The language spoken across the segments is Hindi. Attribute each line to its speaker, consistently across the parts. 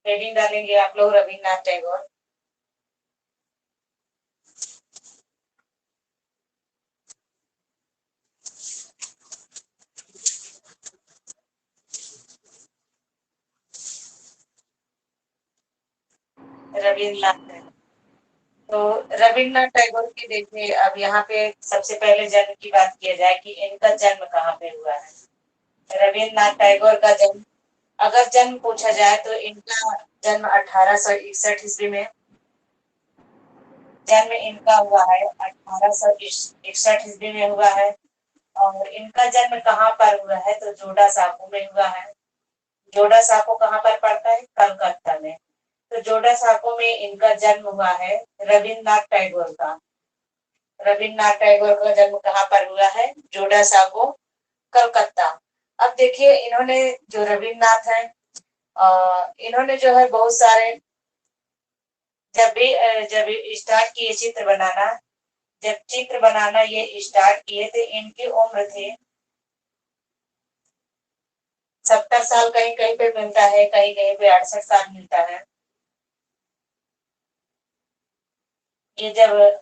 Speaker 1: हेडिंग डालेंगे आप लोग रविन्द्रनाथ टैगोर। रविन्द्रनाथ, तो रविन्द्रनाथ टैगोर की देखिए, अब यहाँ पे सबसे पहले जन्म की बात किया जाए कि इनका जन्म कहाँ पे हुआ है। रविन्द्रनाथ टैगोर का जन्म, अगर जन्म पूछा जाए तो इनका जन्म 1861 ईस्वी में जन्म इनका हुआ है। 1861 ईस्वी में हुआ है। और इनका जन्म कहाँ पर हुआ है, तो जोड़ा साँको में हुआ है। जोड़ा साँको कहाँ पर पड़ता है, कलकत्ता में। तो जोड़ा साँको में इनका जन्म हुआ है रविन्द्रनाथ टैगोर का। रविन्द्रनाथ टैगोर का जन्म कहाँ पर हुआ है, जोड़ा साँको, कलकत्ता। अब देखिए इन्होंने जो रविन्द्रनाथ है, इन्होंने जो है बहुत सारे, जब स्टार्ट किए चित्र बनाना, जब चित्र बनाना ये स्टार्ट किए थे, इनकी उम्र थी 70 साल, कहीं कहीं पे मिलता है, कहीं कहीं पे 68 साल मिलता है। ये जब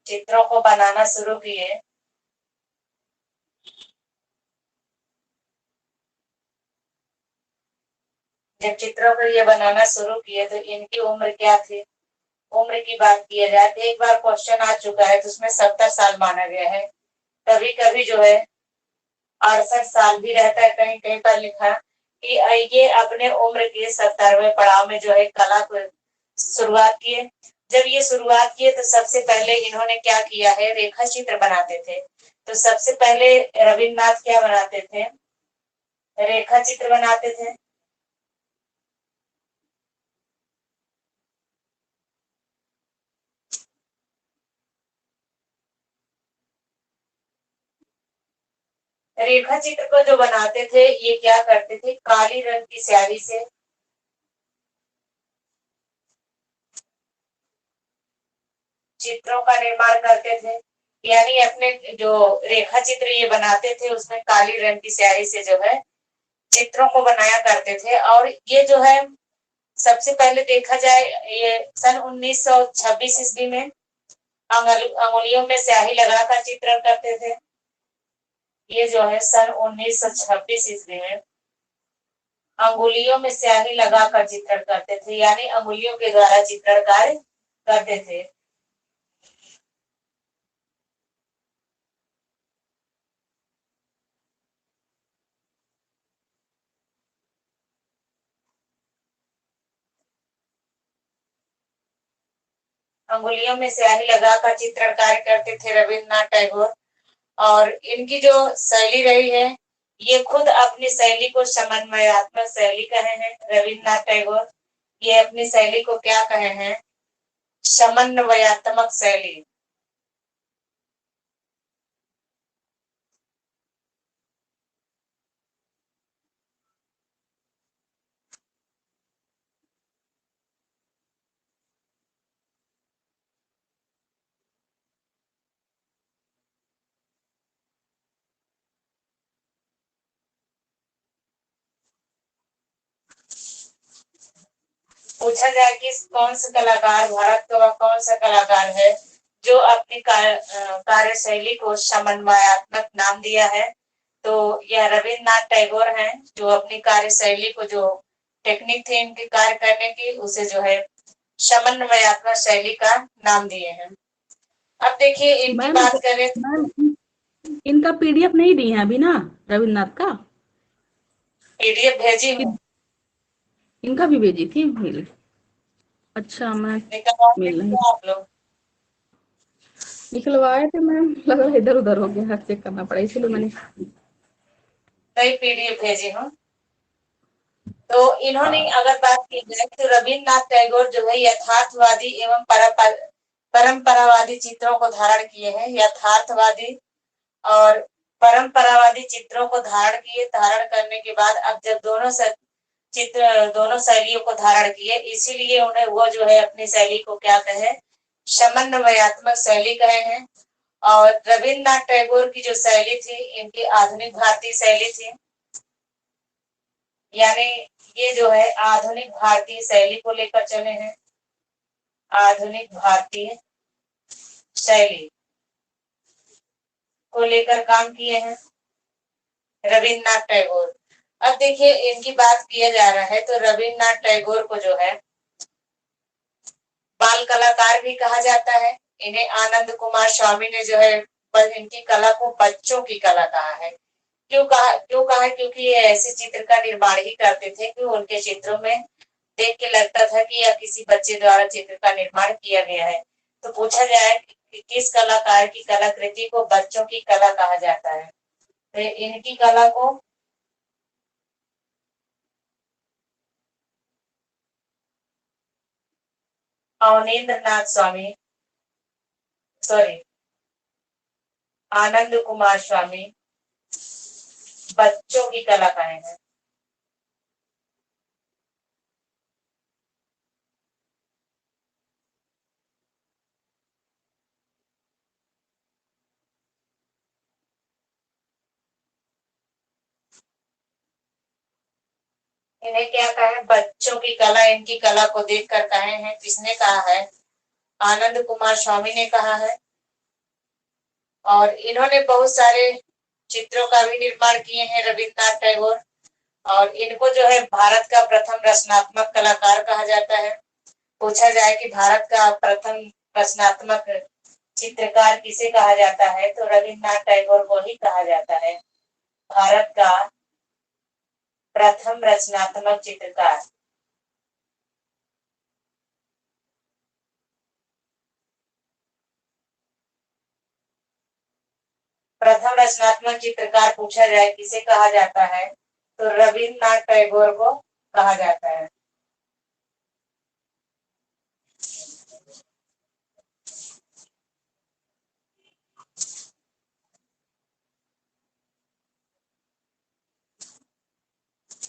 Speaker 1: चित्रों को बनाना शुरू किए, जब चित्रों को ये बनाना शुरू किए तो इनकी उम्र क्या थी, उम्र की बात किया जाए तो एक बार क्वेश्चन आ चुका है तो उसमें 70 साल माना गया है। कभी कभी जो है 68 साल भी रहता है, कहीं कहीं पर लिखा कि ये अपने उम्र के 70वें पड़ाव में जो है कला को शुरुआत किए। जब ये शुरुआत किए तो सबसे पहले इन्होंने क्या किया है, रेखा चित्र बनाते थे। तो सबसे पहले रविन्द्रनाथ क्या बनाते थे, रेखा चित्र बनाते थे। रेखा चित्र को जो बनाते थे ये क्या करते थे, काली रंग की स्याही से चित्रों का निर्माण करते थे। यानी अपने जो रेखा चित्र ये बनाते थे उसमें काली रंग की स्याही से जो है चित्रों को बनाया करते थे। और ये जो है सबसे पहले देखा जाए, ये सन 1926 ईस्वी में अंगुलियों में स्याही लगाकर चित्रण करते थे। ये जो है सन 1926 ईस्वी में अंगुलियों में स्याही लगाकर चित्रण करते थे, यानी अंगुलियों के द्वारा चित्रण कार्य करते थे। अंगुलियों में स्याही लगाकर चित्रण कार्य करते थे रविन्द्रनाथ टैगोर। और इनकी जो शैली रही है, ये खुद अपनी शैली को समन्वयात्मक शैली कहे हैं रविन्द्रनाथ टैगोर। ये अपनी शैली को क्या कहे हैं, समन्वयात्मक शैली। पूछा जाए कि कौन सा कलाकार, भारत का कौन सा कलाकार है जो अपनी कार्यशैली को समन्वयात्मक नाम दिया है, तो यह रविन्द्रनाथ टैगोर हैं, जो अपनी कार्यशैली को, जो टेक्निक थी इनकी कार्य करने की, उसे जो है समन्वयात्मक शैली का नाम दिए हैं। अब देखिए इनकी
Speaker 2: मैम
Speaker 1: बात करें,
Speaker 2: मैम इनका पीडीएफ नहीं दी है अभी ना, रविन्द्रनाथ का
Speaker 1: पीडीएफ भेजी हूँ,
Speaker 2: इनका भी भेजी थी मेल। अच्छा, मैं
Speaker 1: निकलवाते
Speaker 2: मिल नहीं
Speaker 1: क्या आप लोग?
Speaker 2: निकलवाए थे मैम, लग रहा है इधर उधर हो गया, हर चेक करना पड़ा, इसलिए मैंने।
Speaker 1: सही पीडीएफ भेजी हूँ। तो इन्होंने अगर बात की जाए तो रविन्द्रनाथ टैगोर जो है यथार्थवादी एवं परंपरावादी चित्रों को धारण किए हैं। यथार्थवादी और परंपरावादी चित्रों को धारण करने के बाद अब जब दोनों शैलियों को धारण किए, इसीलिए उन्हें वो जो है अपनी शैली को क्या कहे, समन्वयात्मक शैली कहे हैं। और रविन्द्रनाथ टैगोर की जो शैली थी, इनकी आधुनिक भारतीय शैली थी। यानी ये जो है आधुनिक भारतीय शैली को लेकर चले हैं, आधुनिक भारतीय शैली को लेकर काम किए हैं रविन्द्रनाथ टैगोर। अब देखिए इनकी बात किया जा रहा है तो रविन्द्रनाथ टैगोर को जो है बाल कलाकार भी कहा जाता है। इन्हें आनंद कुमार स्वामी ने जो है इनकी कला को बच्चों की कला कहा है। क्यों कहा क्योंकि ये ऐसे चित्र का निर्माण ही करते थे कि उनके चित्रों में देख के लगता था कि यह किसी बच्चे द्वारा चित्र का निर्माण किया गया है। तो पूछा जाए कि किस कलाकार की कलाकृति को बच्चों की कला कहा जाता है, तो इनकी कला को अवनींद्र नाथ स्वामी, सॉरी, आनंद कुमार स्वामी बच्चों की कला कहे हैं। इन्हें क्या कहे, बच्चों की कला, इनकी कला को देखकर कहे हैं। किसने कहा है? आनंद कुमार स्वामी ने कहा है। और इन्होंने बहुत सारे चित्रों का भी निर्माण किए हैं रविन्द्रनाथ टैगोर। और इनको जो है भारत का प्रथम रचनात्मक कलाकार कहा जाता है। पूछा जाए कि भारत का प्रथम रचनात्मक चित्रकार किसे कहा जाता है, तो रविन्द्रनाथ टैगोर को ही कहा जाता है भारत का प्रथम रचनात्मक चित्रकार। प्रथम रचनात्मक चित्रकार पूछा जाए किसे कहा जाता है, तो रविन्द्रनाथ टैगोर को कहा जाता है।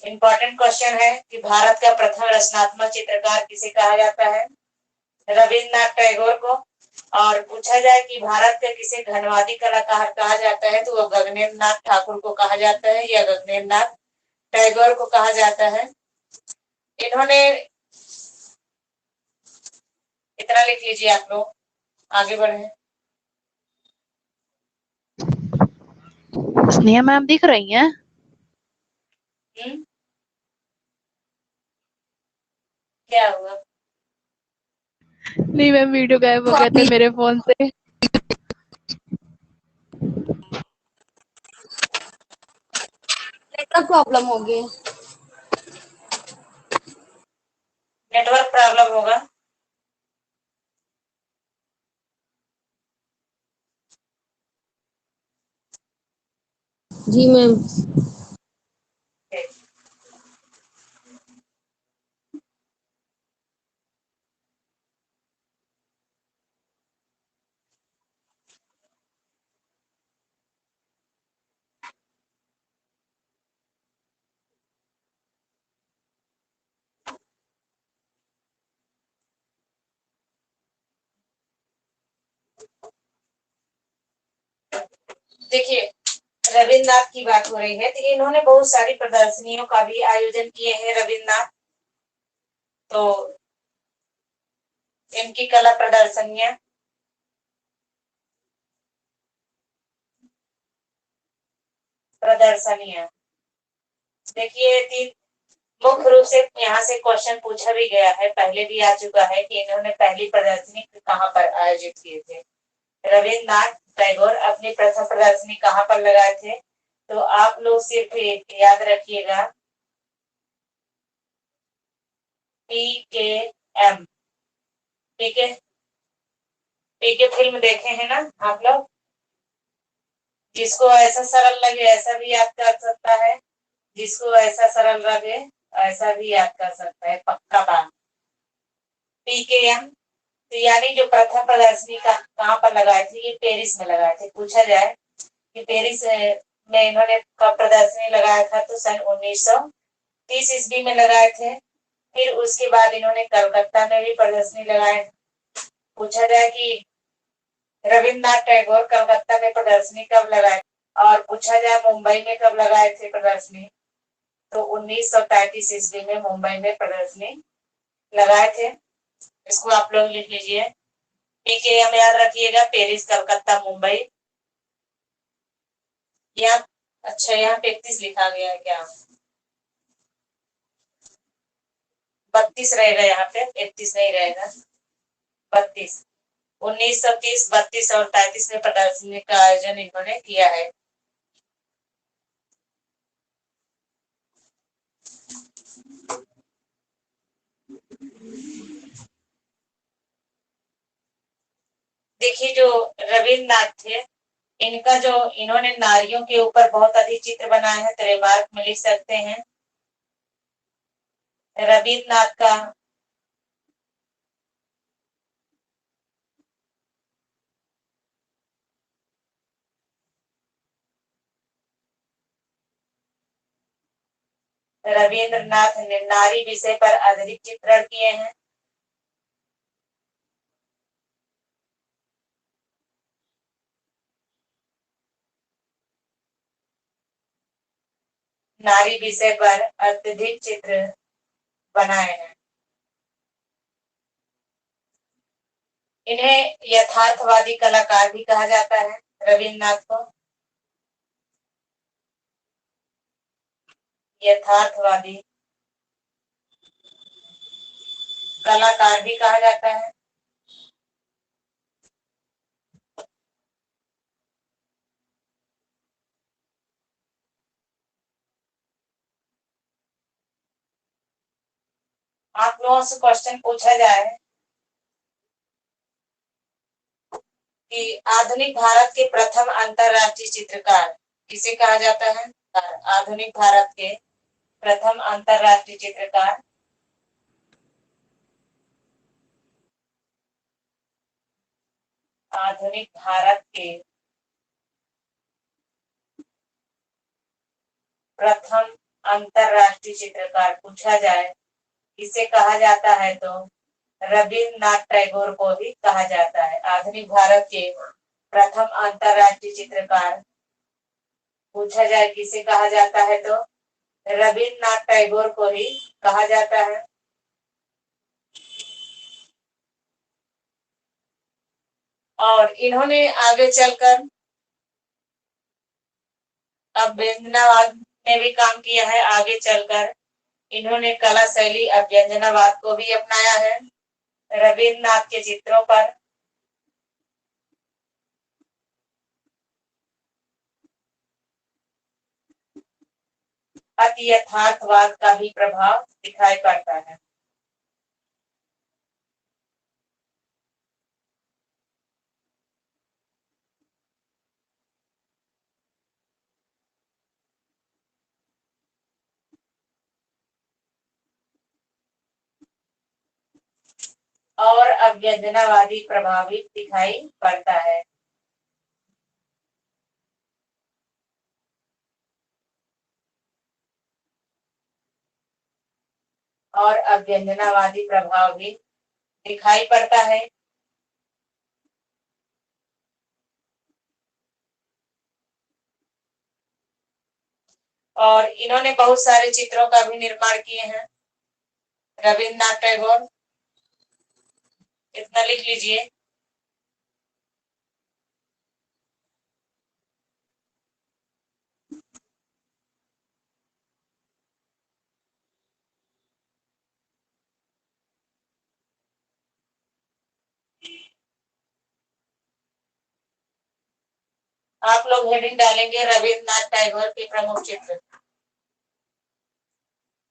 Speaker 1: इंपॉर्टेंट क्वेश्चन है कि भारत का प्रथम रचनात्मक चित्रकार किसे कहा जाता है? रविन्द्रनाथ टैगोर को। और पूछा जाए कि भारत के किसे घनवादी कलाकार कहा जाता है, तो वह गगनेन्द्र नाथ ठाकुर को कहा जाता है या गगनेन्द्र नाथ टैगोर को कहा जाता है। इन्होंने, इतना लिख लीजिए आप लोग, आगे बढ़े।
Speaker 3: स्नेहा मैम दिख रही हैं?
Speaker 1: क्या हुआ?
Speaker 3: नहीं मैम, वीडियो गायब हो गया था मेरे फोन से।
Speaker 4: नेटवर्क प्रॉब्लम होगी।
Speaker 1: नेटवर्क प्रॉब्लम होगा।
Speaker 4: जी मैम।
Speaker 1: देखिए रविन्द्रनाथ की बात हो रही है, तो इन्होंने बहुत सारी प्रदर्शनियों का भी आयोजन किए हैं रविन्द्रनाथ। तो इनकी कला प्रदर्शनियां, देखिए तीन मुख्य रूप से यहाँ से क्वेश्चन पूछा भी गया है, पहले भी आ चुका है कि इन्होंने पहली प्रदर्शनी कहाँ पर आयोजित किए थे। रविन्द्रनाथ टैगोर अपनी प्रथम प्रदर्शनी कहाँ पर लगाए थे, तो आप लोग सिर्फ याद रखिएगा, PKM, पीके फिल्म देखे हैं ना आप लोग? जिसको ऐसा सरल लगे ऐसा भी याद कर सकता है, जिसको ऐसा सरल लगे ऐसा भी याद कर सकता है, पक्का बात। PKM, तो यानी जो प्रथम प्रदर्शनी का कहाँ पर लगाए थे, ये पेरिस में लगाए थे। पूछा जाए कि पेरिस में इन्होंने कब प्रदर्शनी लगाया था, तो सन 1930 ईस्वी में लगाए थे। फिर उसके बाद इन्होंने कलकत्ता में भी प्रदर्शनी लगाए। पूछा जाए कि रविन्द्रनाथ टैगोर कलकत्ता में प्रदर्शनी कब लगाए, और पूछा जाए मुंबई में कब लगाए थे प्रदर्शनी, तो 1933 ईस्वी में मुंबई में प्रदर्शनी लगाए थे। इसको आप लोग लिख लीजिए। PKM याद रखिएगा, पेरिस, कलकत्ता, मुंबई। यहाँ अच्छा, यहाँ पे 31 लिखा गया है क्या? 32 रहेगा, यहाँ पे 31 नहीं रहेगा, 32। 1930, 32 और 33 में प्रदर्शनी का आयोजन इन्होंने किया है। देखिए, जो रविन्द्रनाथ थे, इनका जो इन्होंने नारियों के ऊपर बहुत अधिक चित्र बनाए हैं, तो रिमार्क में लिख सकते हैं रविन्द्रनाथ का रविन्द्रनाथ ने नारी विषय पर अधिक चित्रण किए हैं। नारी विषय पर अत्यधिक चित्र बनाए हैं। इन्हें यथार्थवादी कलाकार भी कहा जाता है, रविन्द्रनाथ को यथार्थवादी कलाकार भी कहा जाता है। आप लोगों से क्वेश्चन पूछा जाए कि आधुनिक भारत के प्रथम अंतरराष्ट्रीय चित्रकार किसे कहा जाता है? आधुनिक भारत के प्रथम अंतरराष्ट्रीय चित्रकार आधुनिक भारत के प्रथम अंतरराष्ट्रीय चित्रकार पूछा जाए किसे कहा जाता है, तो रविन्द्रनाथ टैगोर को भी कहा जाता है। आधुनिक भारत के प्रथम अंतरराष्ट्रीय चित्रकार पूछा जाए किसे कहा जाता है, तो रविन्द्रनाथ टैगोर को ही कहा जाता है। और इन्होंने आगे चलकर अब व्यंजनावाद में भी काम किया है। आगे चलकर इन्होंने कला शैली अभ्यंजनावाद को भी अपनाया है। रविन्द्रनाथ के चित्रों पर अति यथार्थवाद का भी प्रभाव दिखाई पड़ता है। और अभ्यंजनावादी प्रभाव भी दिखाई पड़ता है। और अभ्यंजनावादी प्रभाव भी दिखाई पड़ता है। और इन्होंने बहुत सारे चित्रों का भी निर्माण किए हैं, रविन्द्रनाथ टैगोर। इतना लिख लीजिए। आप लोग हेडिंग डालेंगे रविन्द्रनाथ टैगोर के प्रमुख चित्र।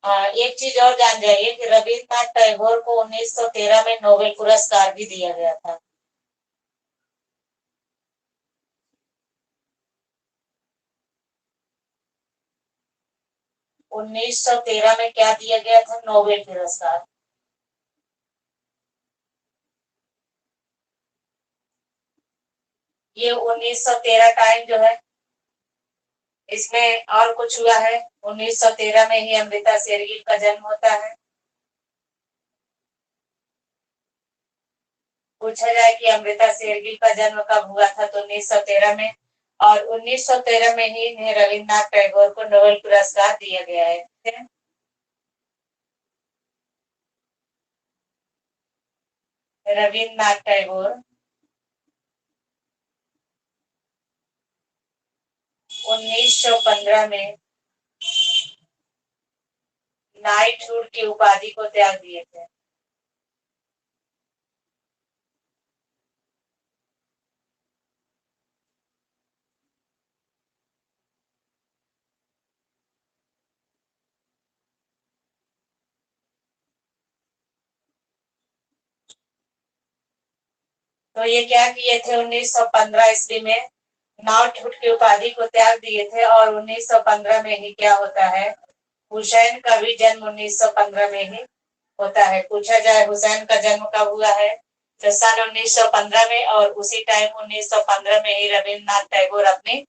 Speaker 1: एक चीज और जान जाइए कि रविन्द्रनाथ टैगोर को 1913 में नोबेल पुरस्कार भी दिया गया था। उन्नीस सौ तेरह में क्या दिया गया था? नोबेल पुरस्कार। ये 1913 टाइम जो है, इसमें और कुछ हुआ है। 1913 में ही अमृता शेरगिल का जन्म होता है। पूछा जाए कि अमृता शेरगिल का जन्म कब हुआ था, तो 1913 में। और 1913 में ही इन्हें रविन्द्रनाथ टैगोर को नोबेल पुरस्कार दिया गया है। थे? रविन्द्रनाथ टैगोर 1915 में नाइटहुड की उपाधि को त्याग दिए थे। तो ये क्या किए थे 1915 ईस्वी में? नाइटहुड की उपाधि को त्याग दिए थे और 1915 में ही क्या होता है, हुसैन का भी जन्म 1915 में ही होता है। पूछा जाए हुसैन का जन्म कब हुआ है, तो सन 1915 में, और उसी टाइम 1915 में ही रविन्द्रनाथ टैगोर अपनी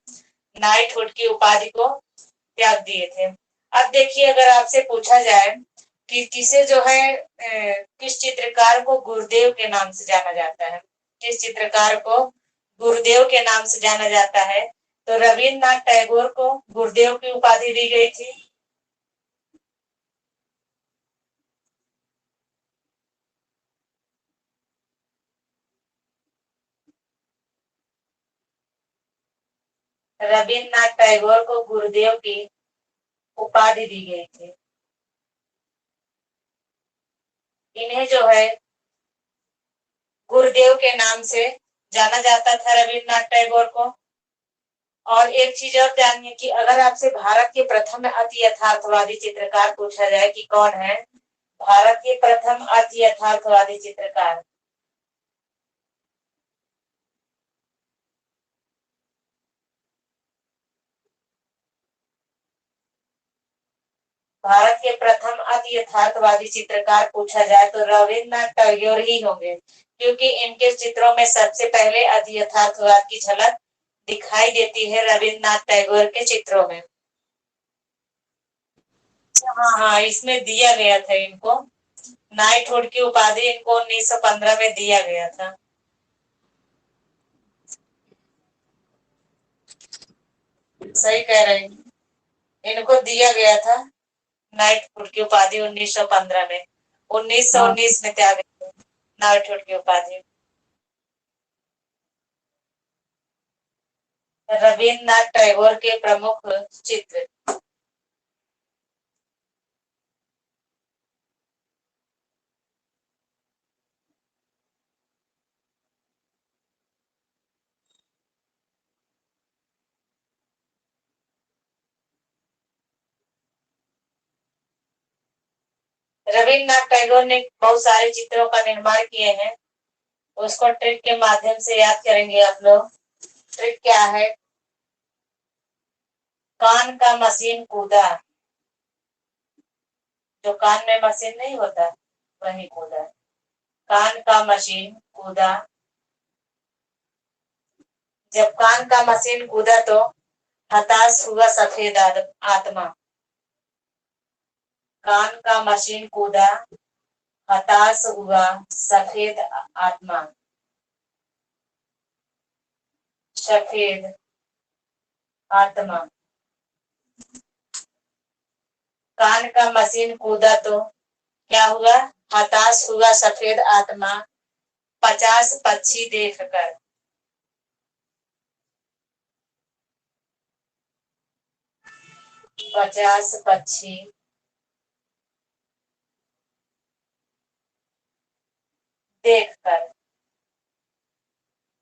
Speaker 1: नाइटहुड की उपाधि को त्याग दिए थे। अब देखिए, अगर आपसे पूछा जाए कि किसे जो है किस चित्रकार को गुरुदेव के नाम से जाना जाता है, किस चित्रकार को गुरुदेव के नाम से जाना जाता है, तो रविन्द्रनाथ टैगोर को गुरुदेव की उपाधि दी गई थी। रविन्द्रनाथ टैगोर को गुरुदेव की उपाधि दी गई थी। इन्हें जो है गुरुदेव के नाम से जाना जाता था, रविन्द्रनाथ टैगोर को। और एक चीज और जानिए कि अगर आपसे भारत के प्रथम अति यथार्थवादी चित्रकार पूछा जाए कि कौन है भारत के प्रथम अति यथार्थवादी चित्रकार, भारत के प्रथम अति यथार्थवादी चित्रकार पूछा जाए तो रविन्द्रनाथ टैगोर ही होंगे, क्योंकि इनके चित्रों में सबसे पहले अति यथार्थवाद की झलक दिखाई देती है रविन्द्रनाथ टैगोर के चित्रों में। हाँ हाँ, इसमें दिया गया था इनको नाइटहुड की उपाधि, इनको 1915 में दिया गया था। सही कह रहे हैं, इनको दिया गया था नाइटहुड की उपाधि 1915 में, 1919 में त्याग नाइटहुड की उपाधि। रविन्द्रनाथ टैगोर के प्रमुख चित्र, रविन्द्रनाथ टैगोर ने बहुत सारे चित्रों का निर्माण किए हैं, उसको ट्रिक के माध्यम से याद करेंगे आप लोग। ट्रिक क्या है? कान का मशीन कूदा, जो कान में मशीन नहीं होता वही कूदा, कान का मशीन कूदा। जब कान का मशीन कूदा तो हताश हुआ सफेद आत्मा, कान का मशीन कूदा हताश हुआ सफेद आत्मा, सफेद आत्मा। कान का मशीन कूदा तो क्या हुआ, हताश हुआ सफेद आत्मा 50 पक्षी देखकर, 50 पक्षी देखकर।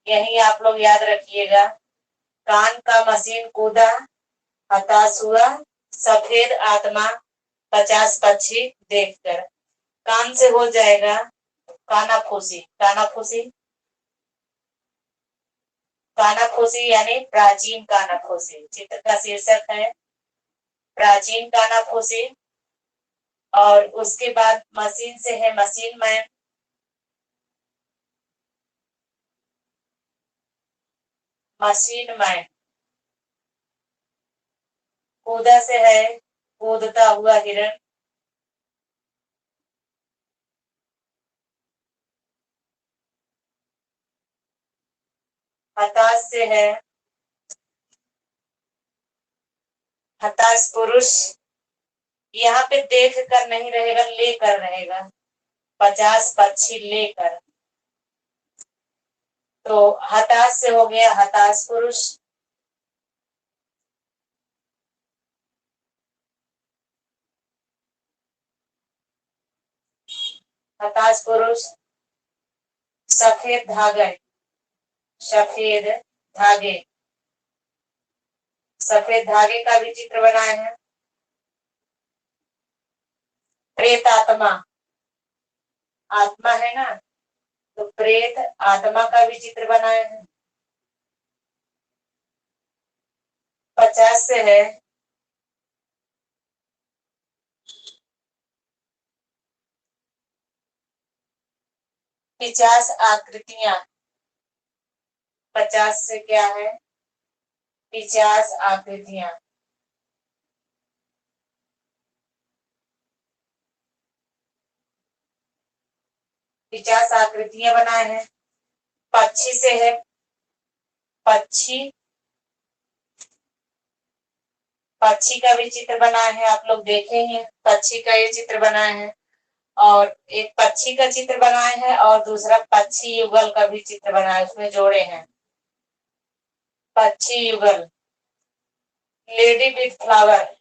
Speaker 1: यही आप लोग याद रखिएगा, कान का मशीन कूदा हताश हुआ सफेद आत्मा 50 पक्षी देखकर। कान से हो जाएगा कानाफूसी, कानाफूसी, कानाफूसी यानी प्राचीन कानाफूसी। चित्र का शीर्षक है प्राचीन कानाफूसी। और उसके बाद मशीन से है मशीन मैन, मशीन मैन। कूदा से है कूदता हुआ हिरण, हताश से है हताश पुरुष, यहाँ पे देख कर नहीं रहेगा, लेकर रहेगा। 50 पक्षी लेकर। तो हताश से हो गया हताश पुरुष। हताश पुरुष। सफेद धागे। सफेद धागे। सफेद धागे का भी चित्र बनाए हैं। प्रेत आत्मा। आत्मा है ना, तो प्रेत आत्मा का भी चित्र बनाए हैं। 50 से है 50 आकृतियां। 50 से क्या है? 50 आकृतियां। 50 आकृतियां बनाए हैं। पक्षी से है पक्षी। पक्षी का भी चित्र बनाए हैं, आप लोग देखे ही हैं। पक्षी का ये चित्र बनाए हैं, और एक पक्षी का चित्र बनाए हैं और दूसरा पक्षी युगल का भी चित्र बनाए, उसमें जोड़े हैं। पक्षी युगल। Lady with flower.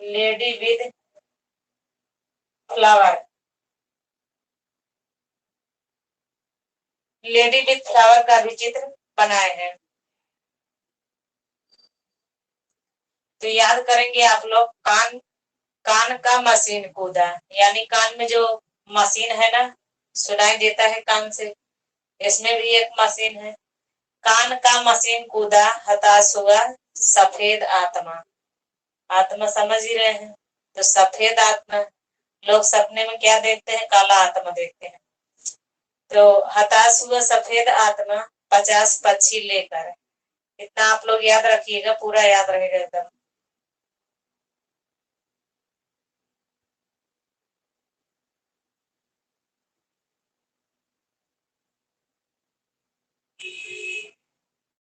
Speaker 1: Lady with flower. Lady with flower का भी चित्र बनाए हैं। तो याद करेंगे आप लोग, कान कान का मशीन कूदा, यानी कान में जो मशीन है ना, सुनाई देता है कान से, इसमें भी एक मशीन है। कान का मशीन कूदा, हताश हुआ सफेद आत्मा। आत्मा समझ ही रहे हैं, तो सफेद आत्मा। लोग सपने में क्या देखते हैं? काला आत्मा देखते हैं। तो हताश हुआ सफेद आत्मा 50 पक्षी लेकर। इतना आप लोग याद रखिएगा, पूरा याद रहेगा एकदम।